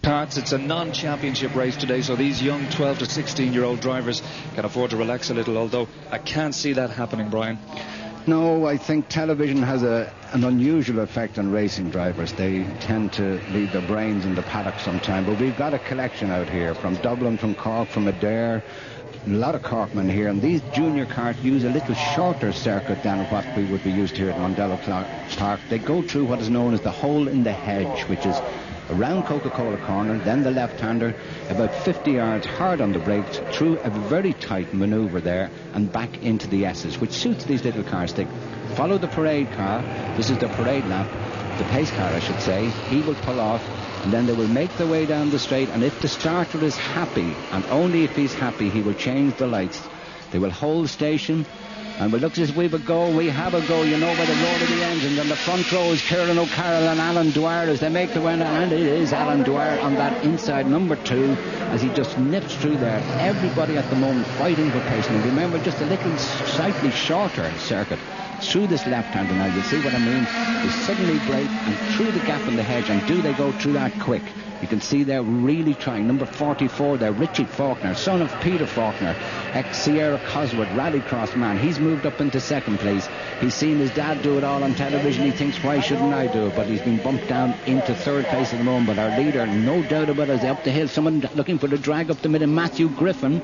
parts. It's a non-championship race today, so these young 12 to 16-year-old drivers can afford to relax a little, although I can't see that happening, Brian. No, I think television has an unusual effect on racing drivers. They tend to leave their brains in the paddock sometime. But we've got a collection out here from Dublin, from Cork, from Adair. A lot of Corkmen here. And these junior cars use a little shorter circuit than what we would be used here at Mondello Park. They go through what is known as the hole in the hedge, which is around Coca-Cola corner, then the left-hander, about 50 yards hard on the brakes, through a very tight manoeuvre there, and back into the S's, which suits these little cars. They follow the parade car. This is the parade lap, the pace car, I should say. He will pull off, and then they will make their way down the straight, and if the starter is happy, and only if he's happy, he will change the lights. They will hold station, and we look as we would go, we have a go, you know, by the roar of the engine. And the front row is Kieran O'Carroll and Alan Dwyer as they make the win, and it is Alan Dwyer on that inside number 2 as he just nips through there. Everybody at the moment fighting for pace. And remember, just a little slightly shorter circuit through this left-hander. Now you'll see what I mean. They suddenly break and through the gap in the hedge, and do they go through that quick? You can see they're really trying. Number 44 there, Richie Faulkner, son of Peter Faulkner, ex-Sierra Cosworth rallycross man. He's moved up into second place. He's seen his dad do it all on television. He thinks, why shouldn't I do it? But he's been bumped down into third place at the moment. But our leader, no doubt about it, is up the hill. Someone looking for the drag up the middle, Matthew Griffin,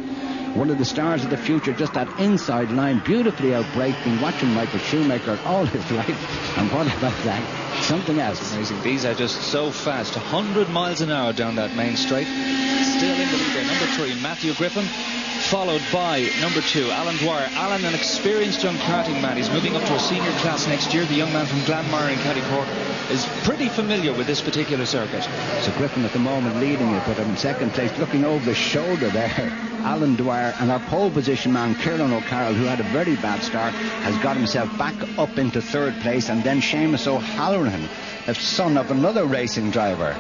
one of the stars of the future, just that inside line, beautifully outbraked. Been watching Michael Schumacher all his life. And what about that? Something else. Amazing. These are just so fast. 100 miles an hour down that main straight. Still in the lead there. Number 3, Matthew Griffin, followed by number 2, Alan Dwyer. Alan, an experienced young karting man. He's moving up to a senior class next year. The young man from Glanmire in County Cork is pretty familiar with this particular circuit. So Griffin at the moment leading it, but in second place, looking over the shoulder there, Alan Dwyer. And our pole position man, Kieran O'Carroll, who had a very bad start, has got himself back up into third place. And then Seamus O'Halloran, the son of another racing driver,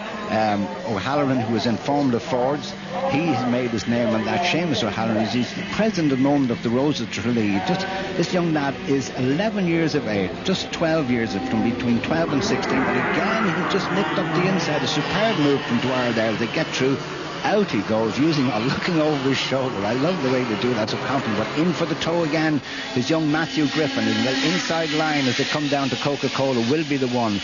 O'Halloran, who was in Formula Fords. He's made his name on that. Seamus O'Halloran, he's the president at the moment of the Roses Tralee. This young lad is 11 years of age, just 12 years from between 12 and 16. But again, he just nipped up the inside. A superb move from Dwyer there as they get through. Out he goes, looking over his shoulder. I love the way they do that, so confident. But in for the toe again is young Matthew Griffin. In the inside line as they come down to Coca-Cola will be the one.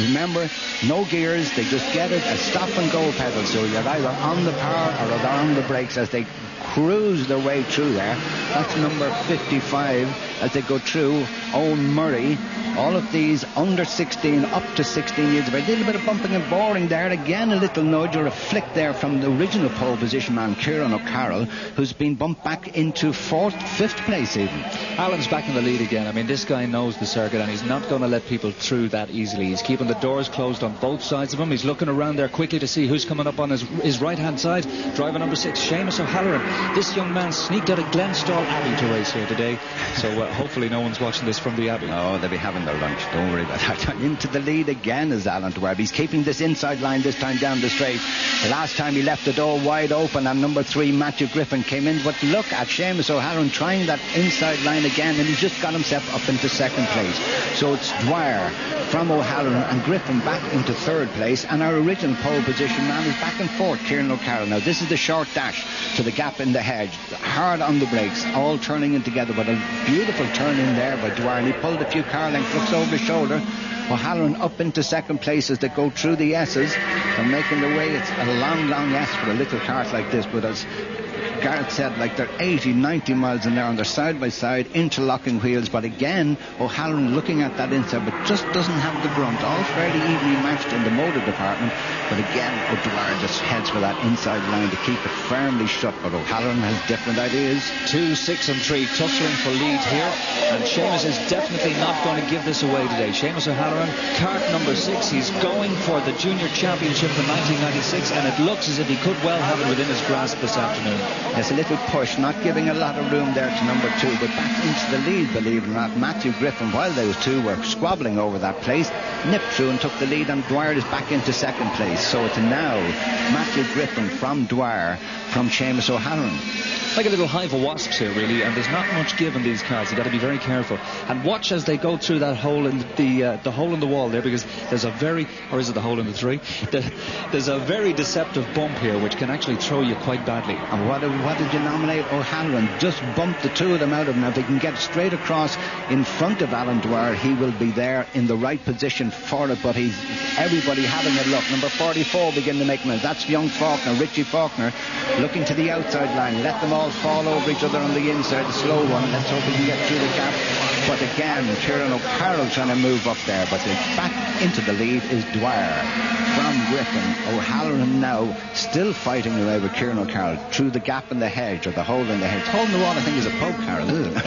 Remember, no gears, they just get it, a stop and go pedal. So you're either on the power or on the brakes as they cruise their way through there. That's number 55 as they go through. Owen Murray. All of these under 16, up to 16 years of age. A little bit of bumping and boring there. Again, a little nudge or a flick there from the original pole position man, Kieran O'Carroll, who's been bumped back into 4th, 5th place even. Alan's back in the lead again. I mean, this guy knows the circuit and he's not going to let people through that easily. He's keeping the doors closed on both sides of him. He's looking around there quickly to see who's coming up on his right-hand side. Driver number 6, Seamus O'Halloran. This young man sneaked out of Glenstall Abbey to race here today. So hopefully no one's watching this from the Abbey. Oh, they'll be having their lunch. Don't worry about that. Into the lead again is Alan Dwyer. He's keeping this inside line this time down the straight. The last time he left the door wide open and number 3 Matthew Griffin came in. But look at Seamus O'Halloran trying that inside line again, and he's just got himself up into second place. So it's Dwyer from O'Halloran and Griffin back into third place, and our original pole position man is back and forth, Kieran O'Carroll. Now this is the short dash to the gap in the hedge, hard on the brakes, all turning in together, but a beautiful turn in there by Dwyer, and he pulled a few car lengths, looks over his shoulder. O'Halloran up into second place as they go through the S's. They're making their way. It's a long S for a little cart like this, but as Garrett said, like they're 80, 90 miles an hour and they're side by side, interlocking wheels. But again, O'Halloran looking at that inside, but just doesn't have the grunt. All fairly evenly matched in the motor department. But again, O'Dwyer just heads for that inside line to keep it firmly shut. But O'Halloran has different ideas. 2, 6 and 3 tussling for lead here. And Seamus is definitely not going to give this away today. Seamus O'Halloran, cart number 6. He's going for the junior championship from 1996, and it looks as if he could well have it within his grasp this afternoon. There's a little push, not giving a lot of room there to number 2, but back into the lead, believe it or not. Matthew Griffin, while those two were squabbling over that place, nipped through and took the lead, and Dwyer is back into second place. So it's now Matthew Griffin from Dwyer, from Seamus O'Halloran. like a little hive of wasps here, really, and there's not much give in these cards. You've got to be very careful. And watch as they go through that hole in the hole in the wall there, because there's a very, or is it the hole in the tree? There's a very deceptive bump here, which can actually throw you quite badly. And what did you nominate? O'Halloran just bumped the two of them out of him. Now, if he can get straight across in front of Alan Dwyer, he will be there in the right position for it, but he's everybody having a look. Number 44 begin to make moves. That's young Faulkner, Richie Faulkner, looking to the outside line. Let them all fall over each other on the inside, the slow one. Let's hope we can get through the gap. But again, Kieran O'Carroll trying to move up there, but back into the lead is Dwyer from Griffin. O'Halloran now still fighting away with Kieran O'Carroll through the gap in the hedge, or the hole in the hedge. Hole in the wall, I think, is a poke, Carroll, isn't it?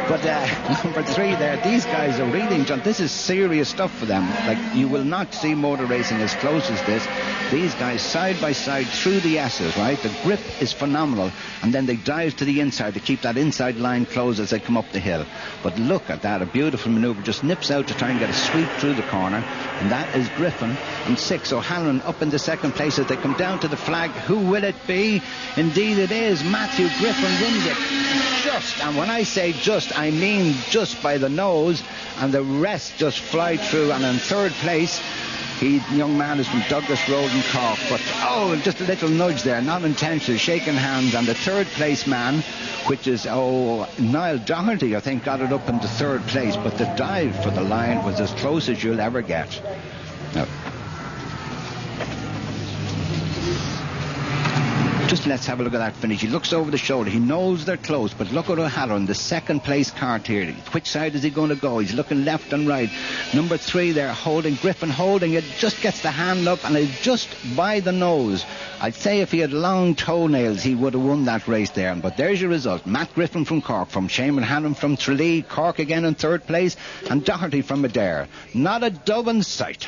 But number 3 there, these guys are really, this is serious stuff for them. Like, you will not see motor racing as close as this. These guys side by side through the S's, right? The grip is phenomenal, and then they dive to the inside to keep that inside line closed as they come up the hill. But look at that, a beautiful manoeuvre, just nips out to try and get a sweep through the corner, and that is Griffin. And 6, O'Halloran up in the second place as they come down to the flag. Who will it be? Indeed it is Matthew Griffin wins it. Just, and when I say just, I mean just by the nose, and the rest just fly through. And in third place, young man is from Douglas Road in Cork, but just a little nudge there, not intentional, shaking hands. And the third place man, which is Niall Doherty, I think, got it up into third place, but the dive for the line was as close as you'll ever get. Now, just let's have a look at that finish. He looks over the shoulder. He knows they're close, but look at O'Halloran, the second place cart here. Which side is he going to go? He's looking left and right. Number 3 there, Griffin holding it, just gets the hand up, and it's just by the nose. I'd say if he had long toenails, he would have won that race there. But there's your result. Matt Griffin from Cork, from Seamus Hannon from Tralee, Cork again in third place, and Doherty from Adair. Not a dub in sight.